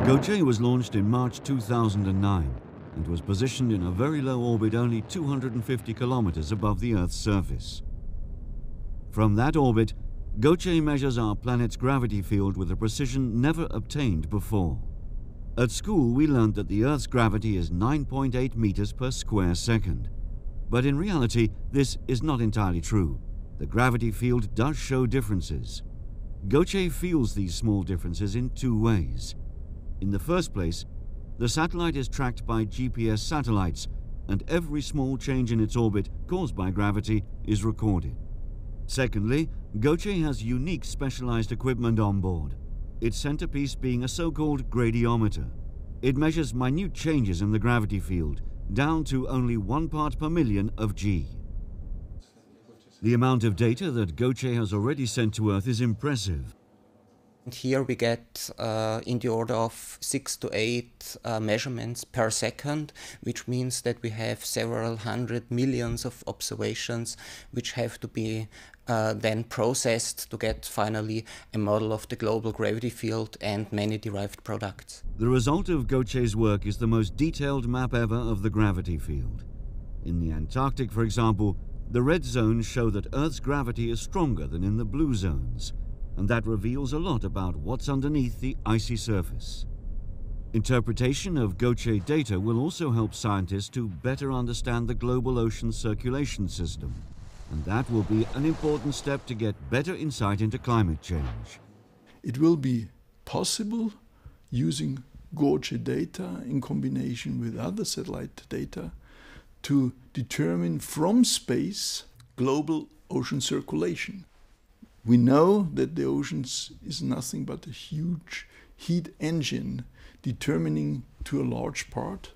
GOCE was launched in March 2009 and was positioned in a very low orbit only 250 kilometers above the Earth's surface. From that orbit, GOCE measures our planet's gravity field with a precision never obtained before. At school, we learned that the Earth's gravity is 9.8 meters per square second. But in reality, this is not entirely true. The gravity field does show differences. GOCE feels these small differences in two ways. In the first place, the satellite is tracked by GPS satellites, and every small change in its orbit caused by gravity is recorded. Secondly, GOCE has unique specialized equipment on board, its centerpiece being a so-called gradiometer. It measures minute changes in the gravity field, down to only 1 part per million of G. The amount of data that GOCE has already sent to Earth is impressive. Here we get in the order of 6 to 8 measurements per second, which means that we have several hundred millions of observations which have to be then processed to get finally a model of the global gravity field and many derived products. The result of GOCE's work is the most detailed map ever of the gravity field. In the Antarctic, for example, the red zones show that Earth's gravity is stronger than in the blue zones, and that reveals a lot about what's underneath the icy surface. Interpretation of GOCE data will also help scientists to better understand the global ocean circulation system, and that will be an important step to get better insight into climate change. It will be possible, using GOCE data in combination with other satellite data, to determine from space global ocean circulation. We know that the oceans is nothing but a huge heat engine determining to a large part,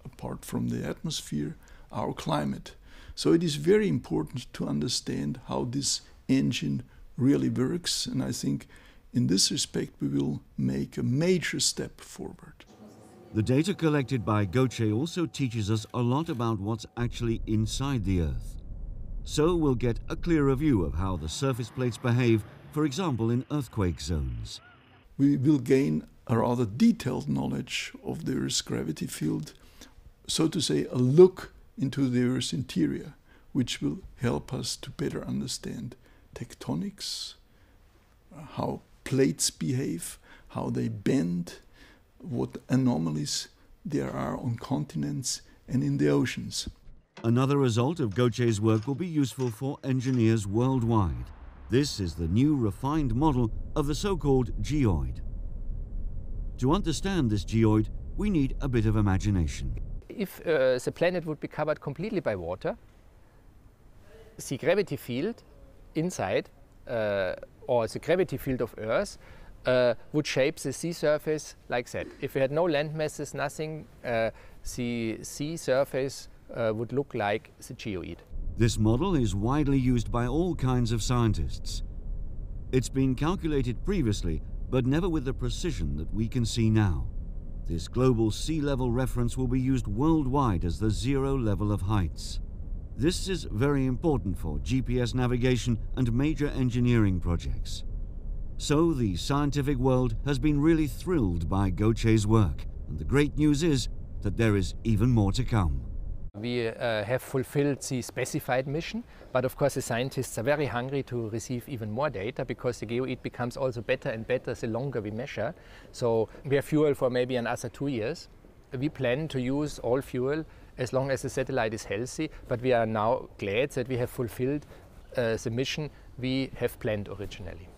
apart from the atmosphere, our climate. So it is very important to understand how this engine really works, and I think in this respect we will make a major step forward. The data collected by GOCE also teaches us a lot about what's actually inside the Earth. So we'll get a clearer view of how the surface plates behave, for example, in earthquake zones. We will gain a rather detailed knowledge of the Earth's gravity field, so to say, a look into the Earth's interior, which will help us to better understand tectonics, how plates behave, how they bend, what anomalies there are on continents and in the oceans. Another result of GOCE's work will be useful for engineers worldwide. This is the new refined model of the so-called geoid. To understand this geoid, we need a bit of imagination. If the planet would be covered completely by water, the gravity field inside, or the gravity field of Earth, would shape the sea surface like that. If we had no land masses, nothing, the sea surface would look like the geoid. This model is widely used by all kinds of scientists. It's been calculated previously, but never with the precision that we can see now. This global sea level reference will be used worldwide as the zero level of heights. This is very important for GPS navigation and major engineering projects. So the scientific world has been really thrilled by GOCE's work, and the great news is that there is even more to come. We have fulfilled the specified mission, but of course the scientists are very hungry to receive even more data, because the geoid becomes also better and better the longer we measure. So we have fuel for maybe another 2 years. We plan to use all fuel as long as the satellite is healthy, but we are now glad that we have fulfilled the mission we have planned originally.